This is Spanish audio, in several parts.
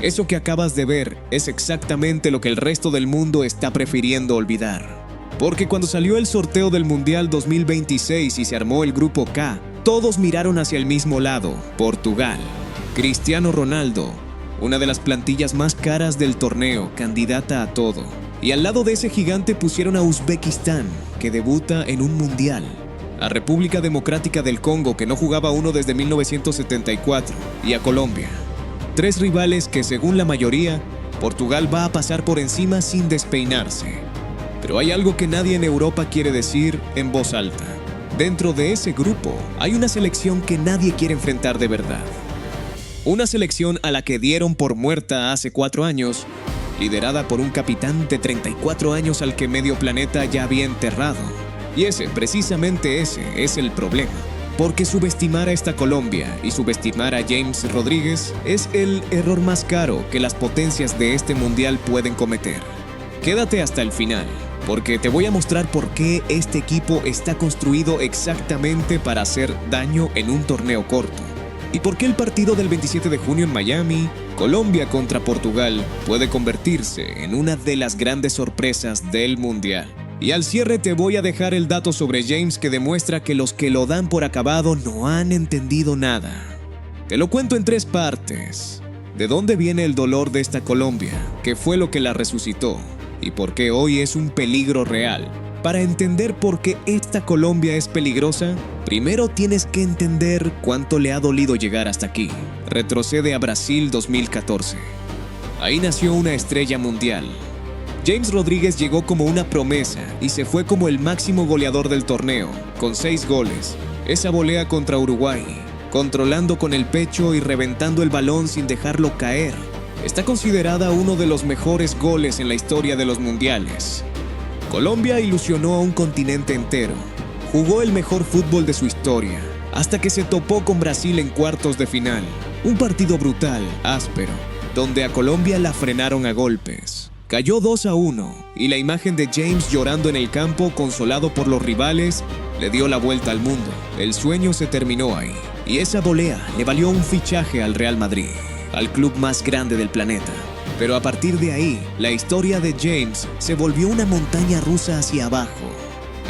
Eso que acabas de ver es exactamente lo que el resto del mundo está prefiriendo olvidar. Porque cuando salió el sorteo del Mundial 2026 y se armó el grupo K, todos miraron hacia el mismo lado, Portugal. Cristiano Ronaldo, una de las plantillas más caras del torneo, candidata a todo. Y al lado de ese gigante pusieron a Uzbekistán, que debuta en un mundial. A República Democrática del Congo, que no jugaba uno desde 1974, y a Colombia. 3 rivales que, según la mayoría, Portugal va a pasar por encima sin despeinarse. Pero hay algo que nadie en Europa quiere decir en voz alta. Dentro de ese grupo hay una selección que nadie quiere enfrentar de verdad. Una selección a la que dieron por muerta hace 4 años, liderada por un capitán de 34 años al que medio planeta ya había enterrado. Y precisamente ese es el problema. Porque subestimar a esta Colombia y subestimar a James Rodríguez es el error más caro que las potencias de este mundial pueden cometer. Quédate hasta el final, porque te voy a mostrar por qué este equipo está construido exactamente para hacer daño en un torneo corto. Y por qué el partido del 27 de junio en Miami, Colombia contra Portugal, puede convertirse en una de las grandes sorpresas del mundial. Y al cierre te voy a dejar el dato sobre James que demuestra que los que lo dan por acabado no han entendido nada. Te lo cuento en 3 partes. ¿De dónde viene el dolor de esta Colombia? ¿Qué fue lo que la resucitó? ¿Y por qué hoy es un peligro real? Para entender por qué esta Colombia es peligrosa, primero tienes que entender cuánto le ha dolido llegar hasta aquí. Retrocede a Brasil 2014. Ahí nació una estrella mundial. James Rodríguez llegó como una promesa y se fue como el máximo goleador del torneo, con 6 goles. Esa volea contra Uruguay, controlando con el pecho y reventando el balón sin dejarlo caer. Está considerada uno de los mejores goles en la historia de los mundiales. Colombia ilusionó a un continente entero. Jugó el mejor fútbol de su historia, hasta que se topó con Brasil en cuartos de final. Un partido brutal, áspero, donde a Colombia la frenaron a golpes. Cayó 2-1 y la imagen de James llorando en el campo, consolado por los rivales, le dio la vuelta al mundo. El sueño se terminó ahí. Y esa volea le valió un fichaje al Real Madrid, al club más grande del planeta. Pero a partir de ahí, la historia de James se volvió una montaña rusa hacia abajo.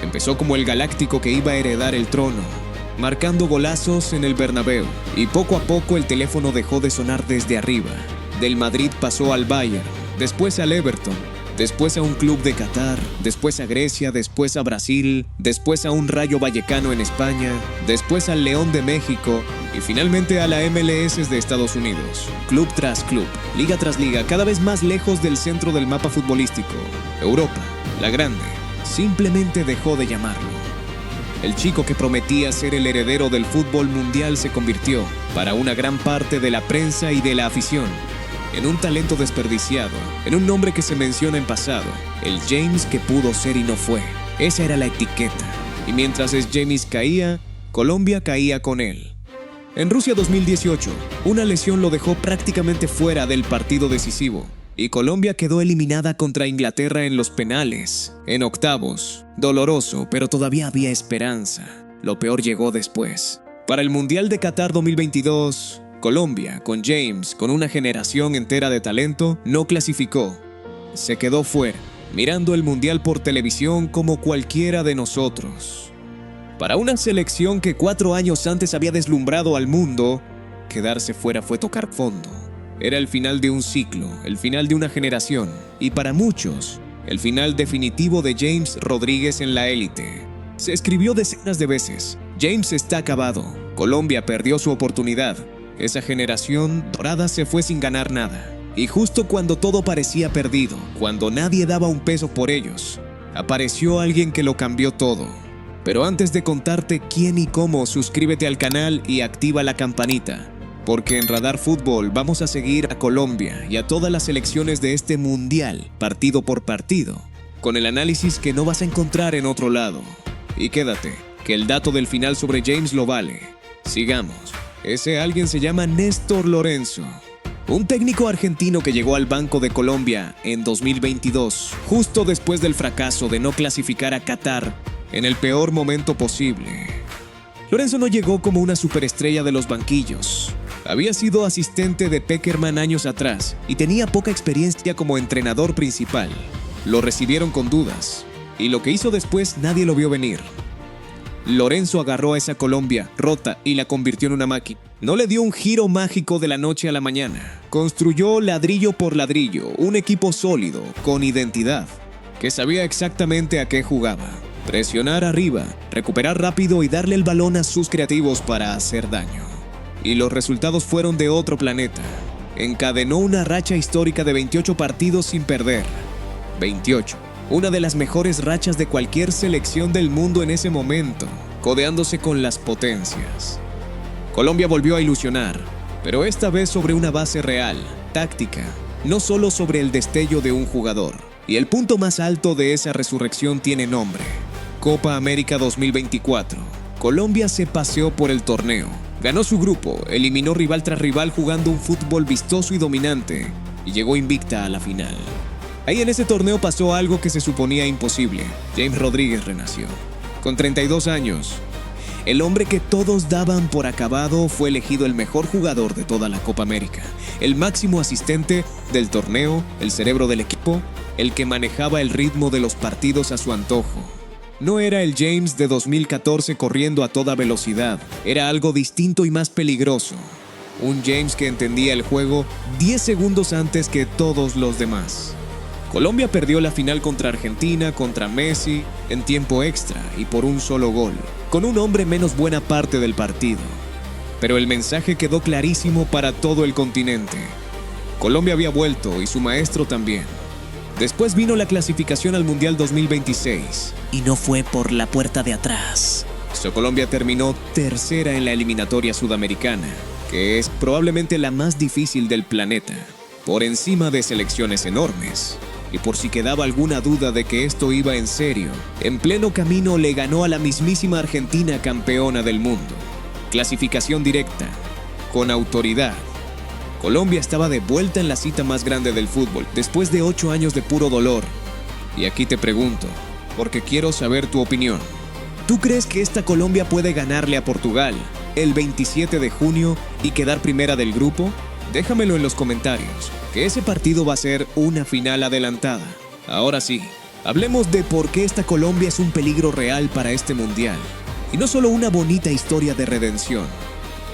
Empezó como el galáctico que iba a heredar el trono, marcando golazos en el Bernabéu. Y poco a poco el teléfono dejó de sonar desde arriba. Del Madrid pasó al Bayern, después al Everton, después a un club de Qatar, después a Grecia, después a Brasil, después a un Rayo Vallecano en España, después al León de México y finalmente a la MLS de Estados Unidos. Club tras club, liga tras liga, cada vez más lejos del centro del mapa futbolístico. Europa, la grande, simplemente dejó de llamarlo. El chico que prometía ser el heredero del fútbol mundial se convirtió, para una gran parte de la prensa y de la afición, en un talento desperdiciado, en un nombre que se menciona en pasado, el James que pudo ser y no fue. Esa era la etiqueta. Y mientras James caía, Colombia caía con él. En Rusia 2018, una lesión lo dejó prácticamente fuera del partido decisivo, y Colombia quedó eliminada contra Inglaterra en los penales, en octavos. Doloroso, pero todavía había esperanza. Lo peor llegó después. Para el Mundial de Qatar 2022, Colombia, con James, con una generación entera de talento, no clasificó. Se quedó fuera, mirando el Mundial por televisión como cualquiera de nosotros. Para una selección que 4 años antes había deslumbrado al mundo, quedarse fuera fue tocar fondo. Era el final de un ciclo, el final de una generación, y para muchos, el final definitivo de James Rodríguez en la élite. Se escribió decenas de veces: James está acabado, Colombia perdió su oportunidad. Esa generación dorada se fue sin ganar nada. Y justo cuando todo parecía perdido, cuando nadie daba un peso por ellos, apareció alguien que lo cambió todo. Pero antes de contarte quién y cómo, suscríbete al canal y activa la campanita, porque en Radar Fútbol vamos a seguir a Colombia y a todas las selecciones de este mundial, partido por partido, con el análisis que no vas a encontrar en otro lado. Y quédate, que el dato del final sobre James lo vale. Sigamos. Ese alguien se llama Néstor Lorenzo, un técnico argentino que llegó al Banco de Colombia en 2022, justo después del fracaso de no clasificar a Qatar en el peor momento posible. Lorenzo no llegó como una superestrella de los banquillos. Había sido asistente de Pekerman años atrás y tenía poca experiencia como entrenador principal. Lo recibieron con dudas, y lo que hizo después nadie lo vio venir. Lorenzo agarró a esa Colombia rota y la convirtió en una máquina. No le dio un giro mágico de la noche a la mañana. Construyó ladrillo por ladrillo un equipo sólido, con identidad, que sabía exactamente a qué jugaba. Presionar arriba, recuperar rápido y darle el balón a sus creativos para hacer daño. Y los resultados fueron de otro planeta. Encadenó una racha histórica de 28 partidos sin perder. 28. Una de las mejores rachas de cualquier selección del mundo en ese momento, codeándose con las potencias. Colombia volvió a ilusionar, pero esta vez sobre una base real, táctica, no solo sobre el destello de un jugador. Y el punto más alto de esa resurrección tiene nombre: Copa América 2024. Colombia se paseó por el torneo, ganó su grupo, eliminó rival tras rival jugando un fútbol vistoso y dominante, y llegó invicta a la final. Ahí en ese torneo pasó algo que se suponía imposible. James Rodríguez renació. Con 32 años, el hombre que todos daban por acabado fue elegido el mejor jugador de toda la Copa América, el máximo asistente del torneo, el cerebro del equipo, el que manejaba el ritmo de los partidos a su antojo. No era el James de 2014 corriendo a toda velocidad, era algo distinto y más peligroso. Un James que entendía el juego 10 segundos antes que todos los demás. Colombia perdió la final contra Argentina, contra Messi, en tiempo extra y por un solo gol, con un hombre menos buena parte del partido. Pero el mensaje quedó clarísimo para todo el continente. Colombia había vuelto y su maestro también. Después vino la clasificación al Mundial 2026. Y no fue por la puerta de atrás. Colombia terminó tercera en la eliminatoria sudamericana, que es probablemente la más difícil del planeta, por encima de selecciones enormes. Y por si quedaba alguna duda de que esto iba en serio, en pleno camino le ganó a la mismísima Argentina, campeona del mundo. Clasificación directa, con autoridad. Colombia estaba de vuelta en la cita más grande del fútbol, después de 8 años de puro dolor. Y aquí te pregunto, porque quiero saber tu opinión. ¿Tú crees que esta Colombia puede ganarle a Portugal el 27 de junio y quedar primera del grupo? Déjamelo en los comentarios, que ese partido va a ser una final adelantada. Ahora sí, hablemos de por qué esta Colombia es un peligro real para este mundial, y no solo una bonita historia de redención.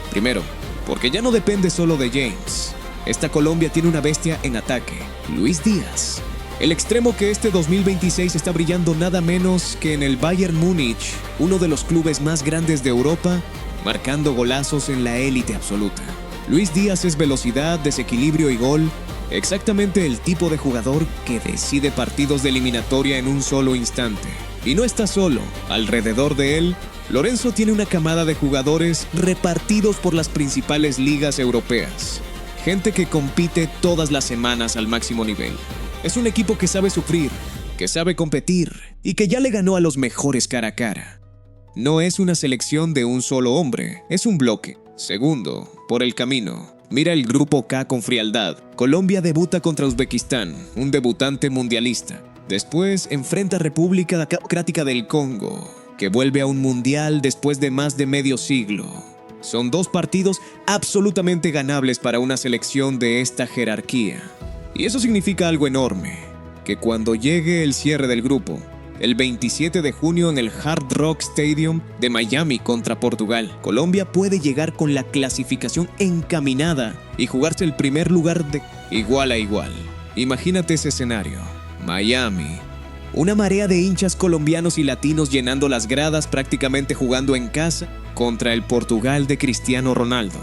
Primero, porque ya no depende solo de James. Esta Colombia tiene una bestia en ataque, Luis Díaz. El extremo que este 2026 está brillando nada menos que en el Bayern Múnich, uno de los clubes más grandes de Europa, marcando golazos en la élite absoluta. Luis Díaz es velocidad, desequilibrio y gol, exactamente el tipo de jugador que decide partidos de eliminatoria en un solo instante. Y no está solo, alrededor de él, Lorenzo tiene una camada de jugadores repartidos por las principales ligas europeas. Gente que compite todas las semanas al máximo nivel. Es un equipo que sabe sufrir, que sabe competir y que ya le ganó a los mejores cara a cara. No es una selección de un solo hombre, es un bloque. Segundo, por el camino, mira el grupo K con frialdad. Colombia debuta contra Uzbekistán, un debutante mundialista. Después enfrenta a República Democrática del Congo, que vuelve a un mundial después de más de medio siglo. Son 2 partidos absolutamente ganables para una selección de esta jerarquía. Y eso significa algo enorme, que cuando llegue el cierre del grupo, el 27 de junio en el Hard Rock Stadium de Miami contra Portugal, Colombia puede llegar con la clasificación encaminada y jugarse el primer lugar de igual a igual. Imagínate ese escenario. Miami. Una marea de hinchas colombianos y latinos llenando las gradas, prácticamente jugando en casa contra el Portugal de Cristiano Ronaldo.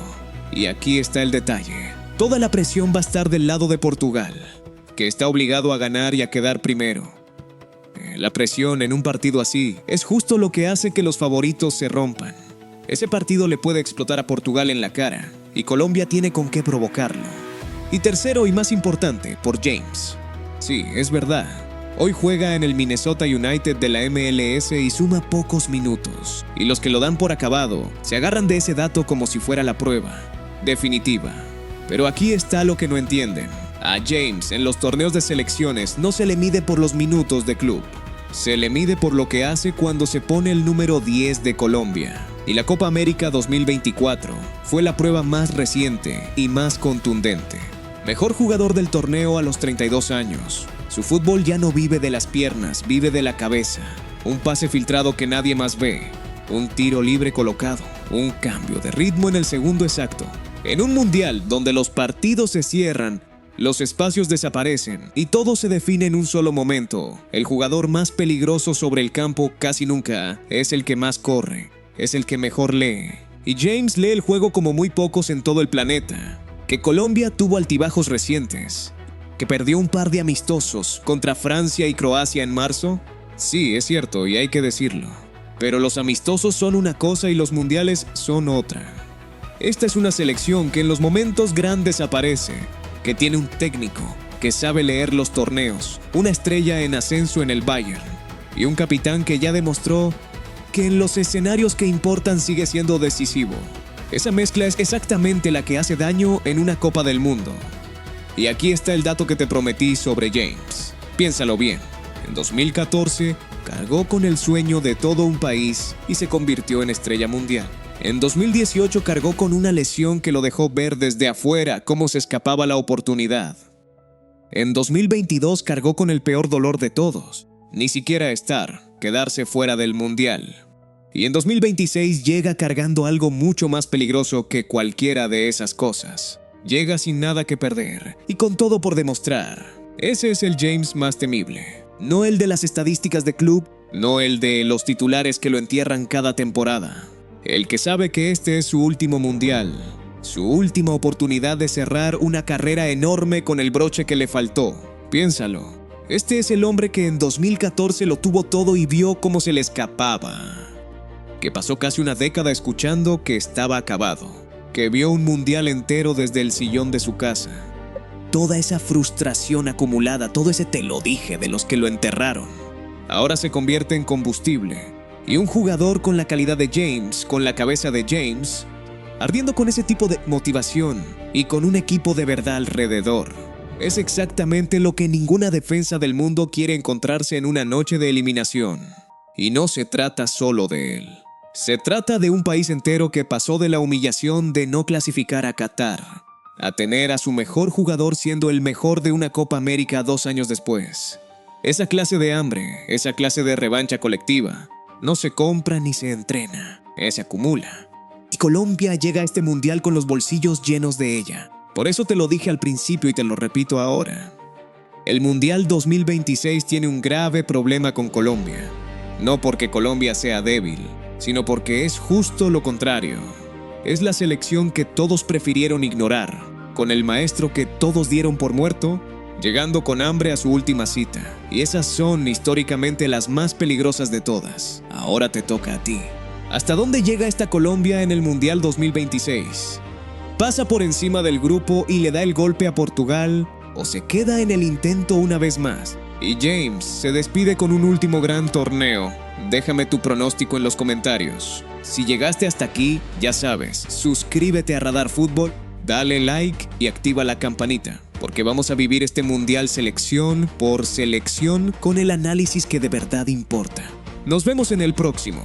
Y aquí está el detalle. Toda la presión va a estar del lado de Portugal, que está obligado a ganar y a quedar primero. La presión en un partido así es justo lo que hace que los favoritos se rompan. Ese partido le puede explotar a Portugal en la cara, y Colombia tiene con qué provocarlo. Y tercero y más importante, por James. Sí, es verdad. Hoy juega en el Minnesota United de la MLS y suma pocos minutos. Y los que lo dan por acabado se agarran de ese dato como si fuera la prueba definitiva. Pero aquí está lo que no entienden. A James en los torneos de selecciones no se le mide por los minutos de club. Se le mide por lo que hace cuando se pone el número 10 de Colombia. Y la Copa América 2024 fue la prueba más reciente y más contundente. Mejor jugador del torneo a los 32 años. Su fútbol ya no vive de las piernas, vive de la cabeza. Un pase filtrado que nadie más ve. Un tiro libre colocado. Un cambio de ritmo en el segundo exacto. En un mundial donde los partidos se cierran, los espacios desaparecen y todo se define en un solo momento, el jugador más peligroso sobre el campo casi nunca es el que más corre, es el que mejor lee. Y James lee el juego como muy pocos en todo el planeta. Que Colombia tuvo altibajos recientes. Que perdió un par de amistosos contra Francia y Croacia en marzo. Sí, es cierto y hay que decirlo. Pero los amistosos son una cosa y los mundiales son otra. Esta es una selección que en los momentos grandes aparece, que tiene un técnico, que sabe leer los torneos, una estrella en ascenso en el Bayern y un capitán que ya demostró que en los escenarios que importan sigue siendo decisivo. Esa mezcla es exactamente la que hace daño en una Copa del Mundo. Y aquí está el dato que te prometí sobre James. Piénsalo bien. En 2014 cargó con el sueño de todo un país y se convirtió en estrella mundial. En 2018 cargó con una lesión que lo dejó ver desde afuera cómo se escapaba la oportunidad. En 2022 cargó con el peor dolor de todos, ni siquiera quedarse fuera del mundial. Y en 2026 llega cargando algo mucho más peligroso que cualquiera de esas cosas. Llega sin nada que perder y con todo por demostrar. Ese es el James más temible. No el de las estadísticas de club, no el de los titulares que lo entierran cada temporada. El que sabe que este es su último mundial, su última oportunidad de cerrar una carrera enorme con el broche que le faltó. Piénsalo, este es el hombre que en 2014 lo tuvo todo y vio cómo se le escapaba. Que pasó casi una década escuchando que estaba acabado, que vio un mundial entero desde el sillón de su casa. Toda esa frustración acumulada, todo ese te lo dije de los que lo enterraron, ahora se convierte en combustible. Y un jugador con la calidad de James, con la cabeza de James, ardiendo con ese tipo de motivación y con un equipo de verdad alrededor, es exactamente lo que ninguna defensa del mundo quiere encontrarse en una noche de eliminación. Y no se trata solo de él. Se trata de un país entero que pasó de la humillación de no clasificar a Qatar a tener a su mejor jugador siendo el mejor de una Copa América 2 años después. Esa clase de hambre, esa clase de revancha colectiva, no se compra ni se entrena, se acumula. Y Colombia llega a este mundial con los bolsillos llenos de ella. Por eso te lo dije al principio y te lo repito ahora. El Mundial 2026 tiene un grave problema con Colombia. No porque Colombia sea débil, sino porque es justo lo contrario. Es la selección que todos prefirieron ignorar, con el maestro que todos dieron por muerto, llegando con hambre a su última cita. Y esas son históricamente las más peligrosas de todas. Ahora te toca a ti. ¿Hasta dónde llega esta Colombia en el Mundial 2026? ¿Pasa por encima del grupo y le da el golpe a Portugal? ¿O se queda en el intento una vez más? Y James se despide con un último gran torneo. Déjame tu pronóstico en los comentarios. Si llegaste hasta aquí, ya sabes, suscríbete a Radar Fútbol, dale like y activa la campanita, porque vamos a vivir este mundial selección por selección con el análisis que de verdad importa. Nos vemos en el próximo.